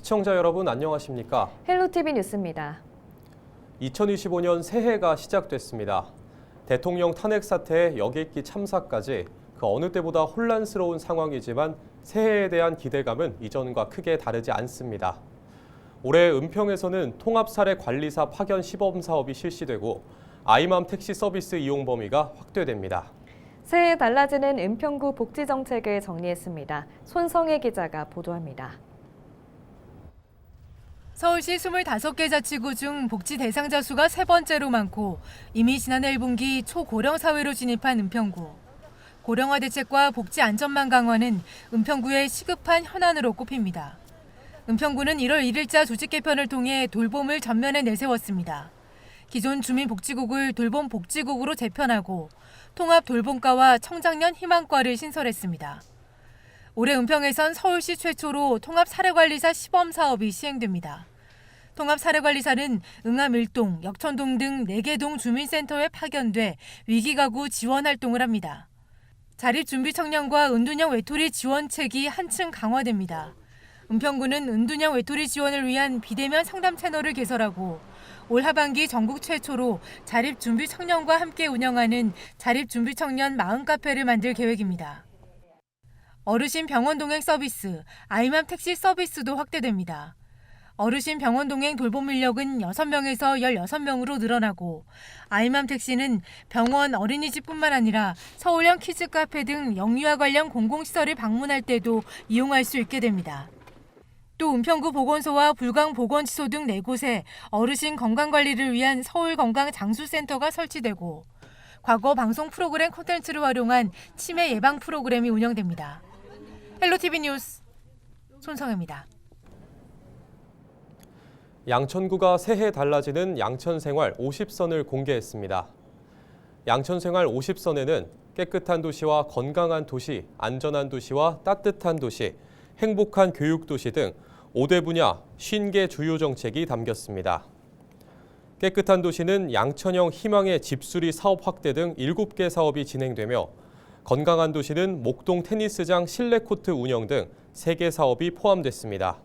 시청자 여러분 안녕하십니까? 헬로티비 뉴스입니다. 2025년 새해가 시작됐습니다. 대통령 탄핵 사태에 여객기 참사까지 그 어느 때보다 혼란스러운 상황이지만 새해에 대한 기대감은 이전과 크게 다르지 않습니다. 올해 은평에서는 통합사례관리사 파견 시범 사업이 실시되고 아이맘 택시 서비스 이용 범위가 확대됩니다. 새해 달라지는 은평구 복지 정책을 정리했습니다. 손성혜 기자가 보도합니다. 서울시 25개 자치구 중 복지 대상자 수가 세 번째로 많고 이미 지난해 1분기 초고령 사회로 진입한 은평구. 고령화 대책과 복지 안전망 강화는 은평구의 시급한 현안으로 꼽힙니다. 은평구는 1월 1일자 조직 개편을 통해 돌봄을 전면에 내세웠습니다. 기존 주민복지국을 돌봄복지국으로 재편하고 통합 돌봄과와 청장년 희망과를 신설했습니다. 올해 은평에선 서울시 최초로 통합사례관리사 시범 사업이 시행됩니다. 통합사례관리사는 응암 1동, 역천동 등 4개 동 주민센터에 파견돼 위기가구 지원 활동을 합니다. 자립준비청년과 은둔형 외톨이 지원책이 한층 강화됩니다. 은평구는 은둔형 외톨이 지원을 위한 비대면 상담 채널을 개설하고 올 하반기 전국 최초로 자립준비청년과 함께 운영하는 자립준비청년 마음카페를 만들 계획입니다. 어르신 병원 동행 서비스, 아이맘 택시 서비스도 확대됩니다. 어르신 병원 동행 돌봄 인력은 6명에서 16명으로 늘어나고 아이맘 택시는 병원, 어린이집뿐만 아니라 서울형 키즈카페 등 영유아 관련 공공시설을 방문할 때도 이용할 수 있게 됩니다. 또 은평구 보건소와 불광보건시소 등 4곳에 어르신 건강관리를 위한 서울건강장수센터가 설치되고 과거 방송 프로그램 콘텐츠를 활용한 치매 예방 프로그램이 운영됩니다. 헬로티비 뉴스 손성혜입니다. 양천구가 새해 달라지는 양천생활 50선을 공개했습니다. 양천생활 50선에는 깨끗한 도시와 건강한 도시, 안전한 도시와 따뜻한 도시, 행복한 교육도시 등 5대 분야 50개 주요 정책이 담겼습니다. 깨끗한 도시는 양천형 희망의 집수리 사업 확대 등 7개 사업이 진행되며 건강한 도시는 목동 테니스장 실내 코트 운영 등 3개 사업이 포함됐습니다.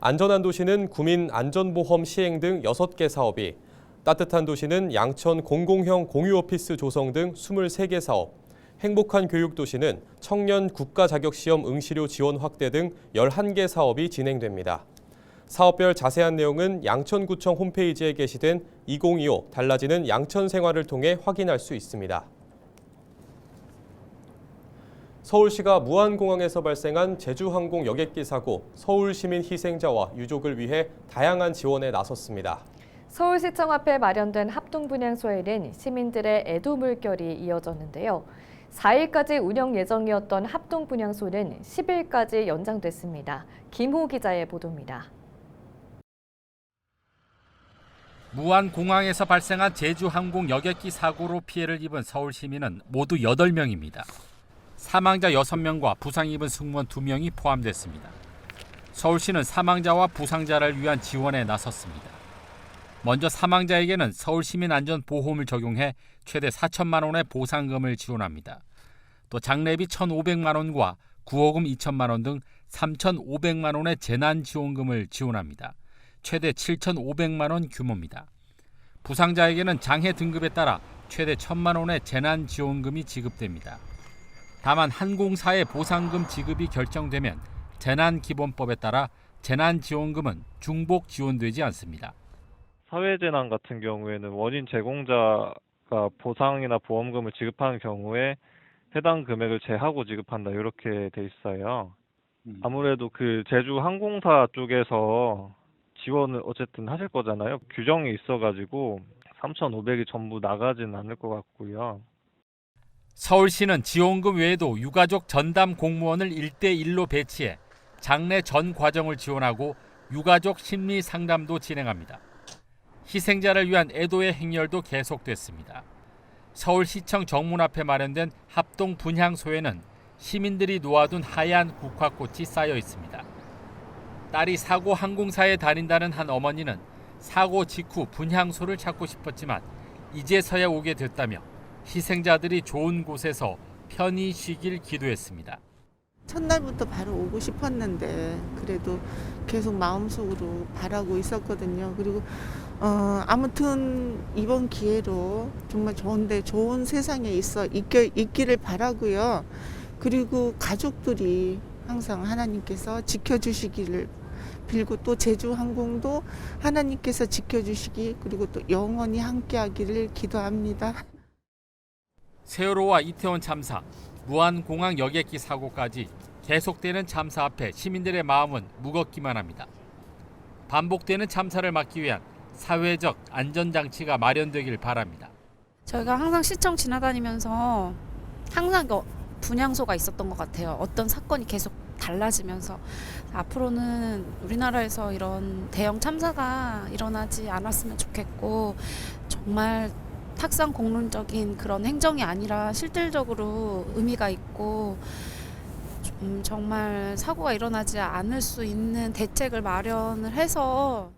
안전한 도시는 구민 안전보험 시행 등 6개 사업이, 따뜻한 도시는 양천 공공형 공유오피스 조성 등 23개 사업, 행복한 교육도시는 청년 국가자격시험 응시료 지원 확대 등 11개 사업이 진행됩니다. 사업별 자세한 내용은 양천구청 홈페이지에 게시된 2025 달라지는 양천생활을 통해 확인할 수 있습니다. 서울시가 무안공항에서 발생한 제주항공 여객기 사고, 서울시민 희생자와 유족을 위해 다양한 지원에 나섰습니다. 서울시청 앞에 마련된 합동분향소에는 시민들의 애도 물결이 이어졌는데요. 4일까지 운영 예정이었던 합동분향소는 10일까지 연장됐습니다. 김호 기자의 보도입니다. 무안공항에서 발생한 제주항공 여객기 사고로 피해를 입은 서울 시민은 모두 8명입니다. 사망자 6명과 부상 입은 승무원 2명이 포함됐습니다. 서울시는 사망자와 부상자를 위한 지원에 나섰습니다. 먼저 사망자에게는 서울시민안전보험을 적용해 최대 4천만 원의 보상금을 지원합니다. 또 장례비 1,500만 원과 구호금 2천만 원 등 3,500만 원의 재난지원금을 지원합니다. 최대 7,500만 원 규모입니다. 부상자에게는 장해 등급에 따라 최대 1,000만 원의 재난지원금이 지급됩니다. 다만 항공사의 보상금 지급이 결정되면 재난기본법에 따라 재난지원금은 중복 지원되지 않습니다. 사회재난 같은 경우에는 원인 제공자가 보상이나 보험금을 지급하는 경우에 해당 금액을 제하고 지급한다 이렇게 돼 있어요. 아무래도 그 제주 항공사 쪽에서 지원을 어쨌든 하실 거잖아요. 규정이 있어가지고 3,500이 전부 나가지는 않을 것 같고요. 서울시는 지원금 외에도 유가족 전담 공무원을 1대1로 배치해 장례 전 과정을 지원하고 유가족 심리 상담도 진행합니다. 희생자를 위한 애도의 행렬도 계속됐습니다. 서울시청 정문 앞에 마련된 합동 분향소에는 시민들이 놓아둔 하얀 국화꽃이 쌓여 있습니다. 딸이 사고 항공사에 다닌다는 한 어머니는 사고 직후 분향소를 찾고 싶었지만 이제서야 오게 됐다며 희생자들이 좋은 곳에서 편히 쉬길 기도했습니다. 첫날부터 바로 오고 싶었는데 그래도 계속 마음속으로 바라고 있었거든요. 그리고 아무튼 이번 기회로 정말 좋은 세상에 있기를 바라고요. 그리고 가족들이 항상 하나님께서 지켜주시기를 빌고 또 제주항공도 하나님께서 지켜주시기 그리고 또 영원히 함께하기를 기도합니다. 세월호와 이태원 참사, 무안공항 여객기 사고까지 계속되는 참사 앞에 시민들의 마음은 무겁기만 합니다. 반복되는 참사를 막기 위한 사회적 안전장치가 마련되길 바랍니다. 저희가 항상 시청 지나다니면서 항상 분향소가 있었던 것 같아요. 어떤 사건이 계속 달라지면서 앞으로는 우리나라에서 이런 대형 참사가 일어나지 않았으면 좋겠고 정말 탁상 공론적인 그런 행정이 아니라 실질적으로 의미가 있고 정말 사고가 일어나지 않을 수 있는 대책을 마련을 해서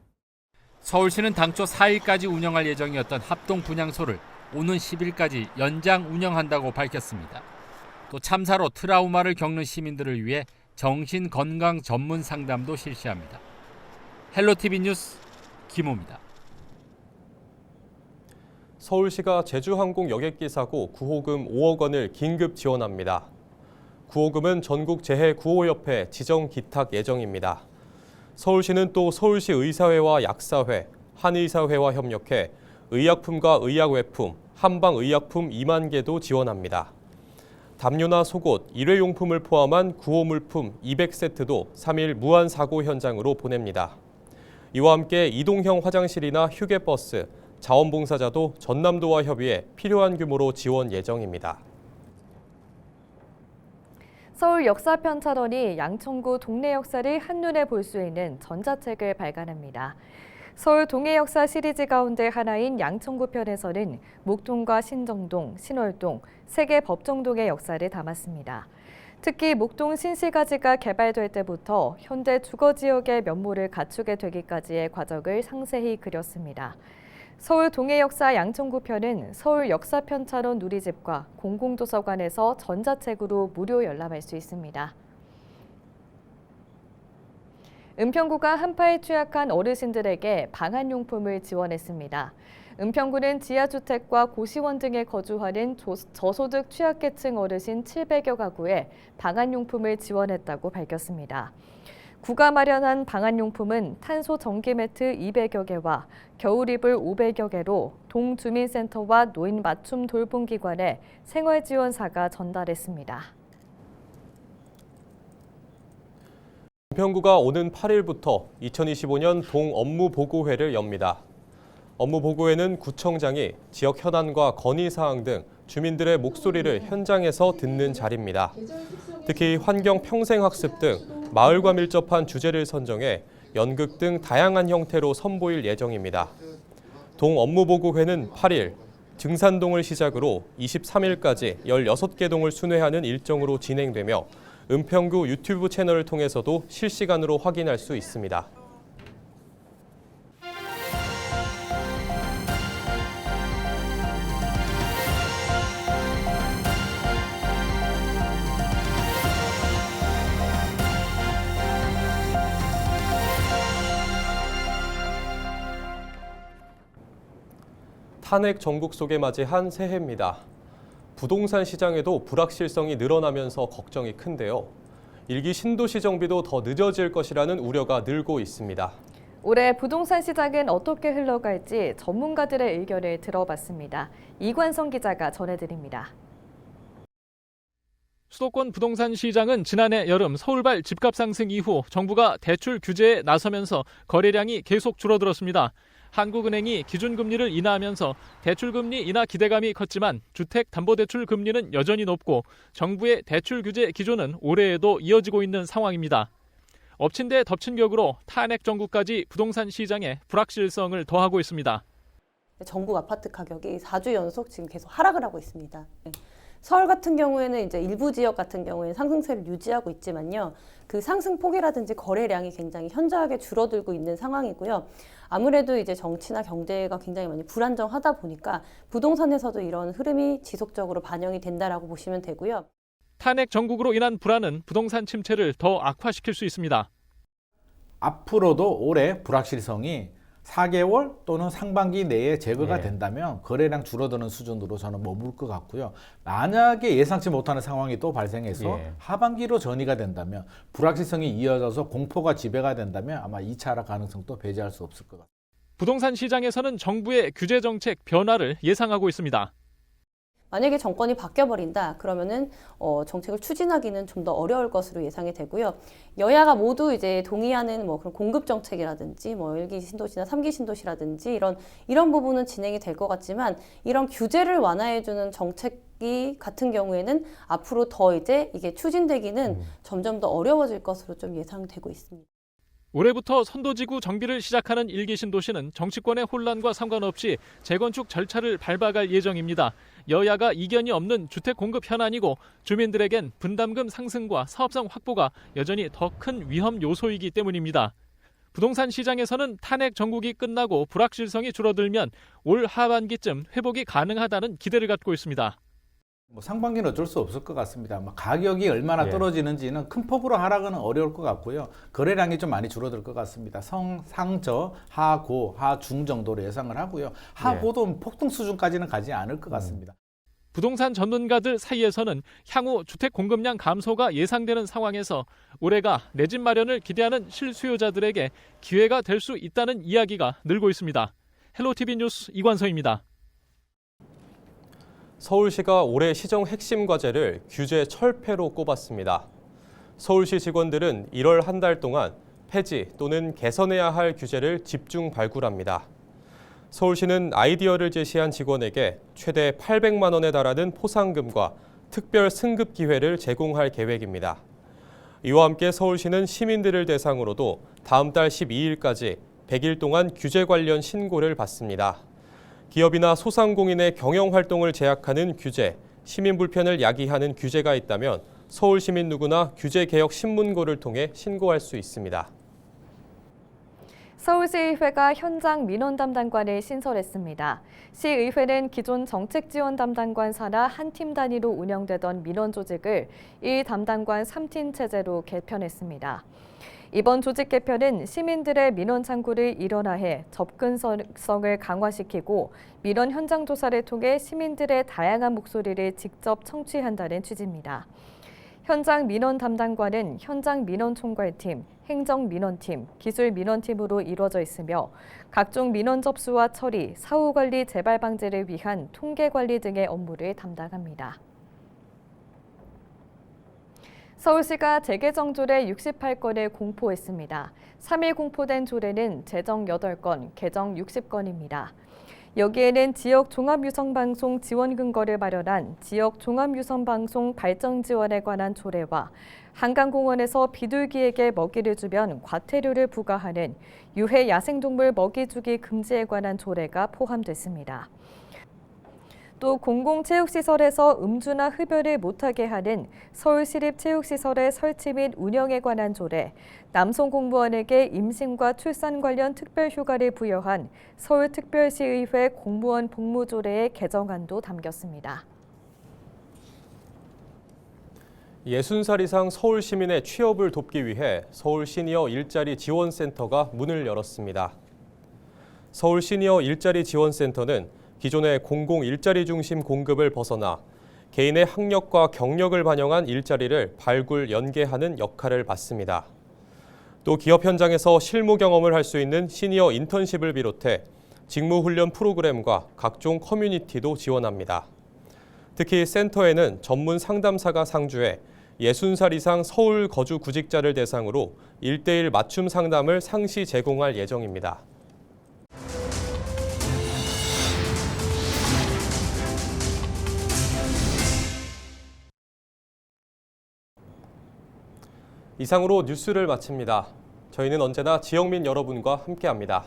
서울시는 당초 4일까지 운영할 예정이었던 합동 분향소를 오는 10일까지 연장 운영한다고 밝혔습니다. 또 참사로 트라우마를 겪는 시민들을 위해 정신건강 전문 상담도 실시합니다. 헬로티비 뉴스 김호입니다. 서울시가 제주항공 여객기 사고 구호금 5억 원을 긴급 지원합니다. 구호금은 전국 재해구호협회 지정 기탁 예정입니다. 서울시는 또 서울시 의사회와 약사회, 한의사회와 협력해 의약품과 의약외품, 한방의약품 2만 개도 지원합니다. 담요나 속옷, 일회용품을 포함한 구호물품 200세트도 3일 무한 사고 현장으로 보냅니다. 이와 함께 이동형 화장실이나 휴게버스, 자원봉사자도 전남도와 협의해 필요한 규모로 지원 예정입니다. 서울 역사편찬원이 양천구 동네 역사를 한눈에 볼 수 있는 전자책을 발간합니다. 서울 동해 역사 시리즈 가운데 하나인 양천구 편에서는 목동과 신정동, 신월동, 세계 법정동의 역사를 담았습니다. 특히 목동 신시가지가 개발될 때부터 현대 주거 지역의 면모를 갖추게 되기까지의 과정을 상세히 그렸습니다. 서울 동해 역사 양천구 편은 서울 역사편찬원 누리집과 공공도서관에서 전자책으로 무료 열람할 수 있습니다. 은평구가 한파에 취약한 어르신들에게 방한용품을 지원했습니다. 은평구는 지하주택과 고시원 등에 거주하는 저소득 취약계층 어르신 700여 가구에 방한용품을 지원했다고 밝혔습니다. 구가 마련한 방한용품은 탄소 전기 매트 200여 개와 겨울이불 500여 개로 동주민센터와 노인 맞춤 돌봄기관에 생활지원사가 전달했습니다. 은평구가 오는 8일부터 2025년 동업무보고회를 엽니다. 업무보고회는 구청장이 지역 현안과 건의사항 등 주민들의 목소리를 현장에서 듣는 자리입니다. 특히 환경 평생학습 등 마을과 밀접한 주제를 선정해 연극 등 다양한 형태로 선보일 예정입니다. 동업무보고회는 8일, 증산동을 시작으로 23일까지 16개 동을 순회하는 일정으로 진행되며 은평구 유튜브 채널을 통해서도 실시간으로 확인할 수 있습니다. 탄핵 전국 속에 맞이한 새해입니다. 부동산 시장에도 불확실성이 늘어나면서 걱정이 큰데요. 일기 신도시 정비도 더 늦어질 것이라는 우려가 늘고 있습니다. 올해 부동산 시장은 어떻게 흘러갈지 전문가들의 의견을 들어봤습니다. 이관성 기자가 전해드립니다. 수도권 부동산 시장은 지난해 여름 서울발 집값 상승 이후 정부가 대출 규제에 나서면서 거래량이 계속 줄어들었습니다. 한국은행이 기준금리를 인하하면서 대출금리 인하 기대감이 컸지만 주택담보대출 금리는 여전히 높고 정부의 대출 규제 기조는 올해에도 이어지고 있는 상황입니다. 엎친 데 덮친 격으로 탄핵 전국까지 부동산 시장에 불확실성을 더하고 있습니다. 전국 아파트 가격이 4주 연속 지금 계속 하락을 하고 있습니다. 서울 같은 경우에는 이제 일부 지역 같은 경우에는 상승세를 유지하고 있지만요. 그 상승폭이라든지 거래량이 굉장히 현저하게 줄어들고 있는 상황이고요. 아무래도 이제 정치나 경제가 굉장히 많이 불안정하다 보니까 부동산에서도 이런 흐름이 지속적으로 반영이 된다라고 보시면 되고요. 탄핵 정국으로 인한 불안은 부동산 침체를 더 악화시킬 수 있습니다. 앞으로도 올해 불확실성이 4개월 또는 상반기 내에 제거가 예. 된다면 거래량 줄어드는 수준으로 저는 머물 것 같고요. 만약에 예상치 못하는 상황이 또 발생해서 예. 하반기로 전이가 된다면 불확실성이 이어져서 공포가 지배가 된다면 아마 2차 하락 가능성도 배제할 수 없을 것 같습니다. 부동산 시장에서는 정부의 규제 정책 변화를 예상하고 있습니다. 만약에 정권이 바뀌어버린다 그러면은 정책을 추진하기는 좀 더 어려울 것으로 예상이 되고요. 여야가 모두 이제 동의하는 뭐 그런 공급 정책이라든지 뭐 1기 신도시나 3기 신도시라든지 이런 부분은 진행이 될 것 같지만 이런 규제를 완화해주는 정책이 같은 경우에는 앞으로 더 이제 이게 추진되기는 점점 더 어려워질 것으로 좀 예상되고 있습니다. 올해부터 선도지구 정비를 시작하는 1기 신도시는 정치권의 혼란과 상관없이 재건축 절차를 밟아갈 예정입니다. 여야가 이견이 없는 주택 공급 현안이고 주민들에겐 분담금 상승과 사업성 확보가 여전히 더 큰 위험 요소이기 때문입니다. 부동산 시장에서는 탄핵 정국이 끝나고 불확실성이 줄어들면 올 하반기쯤 회복이 가능하다는 기대를 갖고 있습니다. 상반기는 어쩔 수 없을 것 같습니다. 가격이 얼마나 떨어지는지는 큰 폭으로 하락은 어려울 것 같고요. 거래량이 좀 많이 줄어들 것 같습니다. 상저, 하고, 하중 정도로 예상을 하고요. 하고도 폭등 수준까지는 가지 않을 것 같습니다. 부동산 전문가들 사이에서는 향후 주택 공급량 감소가 예상되는 상황에서 올해가 내 집 마련을 기대하는 실수요자들에게 기회가 될 수 있다는 이야기가 늘고 있습니다. 헬로티비 뉴스 이관서입니다. 서울시가 올해 시정 핵심 과제를 규제 철폐로 꼽았습니다. 서울시 직원들은 1월 한 달 동안 폐지 또는 개선해야 할 규제를 집중 발굴합니다. 서울시는 아이디어를 제시한 직원에게 최대 800만 원에 달하는 포상금과 특별 승급 기회를 제공할 계획입니다. 이와 함께 서울시는 시민들을 대상으로도 다음 달 12일까지 100일 동안 규제 관련 신고를 받습니다. 기업이나 소상공인의 경영활동을 제약하는 규제, 시민 불편을 야기하는 규제가 있다면 서울 시민 누구나 규제개혁 신문고를 통해 신고할 수 있습니다. 서울시의회가 현장 민원 담당관을 신설했습니다. 시의회는 기존 정책지원 담당관 산하 한 팀 단위로 운영되던 민원 조직을 1담당관 3팀 체제로 개편했습니다. 이번 조직 개편은 시민들의 민원 창구를 일원화해 접근성을 강화시키고 민원 현장 조사를 통해 시민들의 다양한 목소리를 직접 청취한다는 취지입니다. 현장 민원 담당관은 현장 민원 총괄팀, 행정 민원팀, 기술 민원팀으로 이루어져 있으며 각종 민원 접수와 처리, 사후 관리 재발 방지를 위한 통계 관리 등의 업무를 담당합니다. 서울시가 재개정 조례 68건을 공포했습니다. 3일 공포된 조례는 제정 8건, 개정 60건입니다. 여기에는 지역 종합유선방송 지원 근거를 마련한 지역 종합유선방송 발전 지원에 관한 조례와 한강공원에서 비둘기에게 먹이를 주면 과태료를 부과하는 유해 야생동물 먹이 주기 금지에 관한 조례가 포함됐습니다. 또 공공체육시설에서 음주나 흡연을 못하게 하는 서울시립체육시설의 설치 및 운영에 관한 조례, 남성 공무원에게 임신과 출산 관련 특별휴가를 부여한 서울특별시의회 공무원 복무조례의 개정안도 담겼습니다. 60살 이상 서울 시민의 취업을 돕기 위해 서울 시니어 일자리 지원센터가 문을 열었습니다. 서울 시니어 일자리 지원센터는 기존의 공공 일자리 중심 공급을 벗어나 개인의 학력과 경력을 반영한 일자리를 발굴, 연계하는 역할을 맡습니다. 또 기업 현장에서 실무 경험을 할 수 있는 시니어 인턴십을 비롯해 직무훈련 프로그램과 각종 커뮤니티도 지원합니다. 특히 센터에는 전문 상담사가 상주해 60살 이상 서울 거주 구직자를 대상으로 1:1 맞춤 상담을 상시 제공할 예정입니다. 이상으로 뉴스를 마칩니다. 저희는 언제나 지역민 여러분과 함께합니다.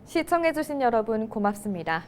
시청해주신 여러분 고맙습니다.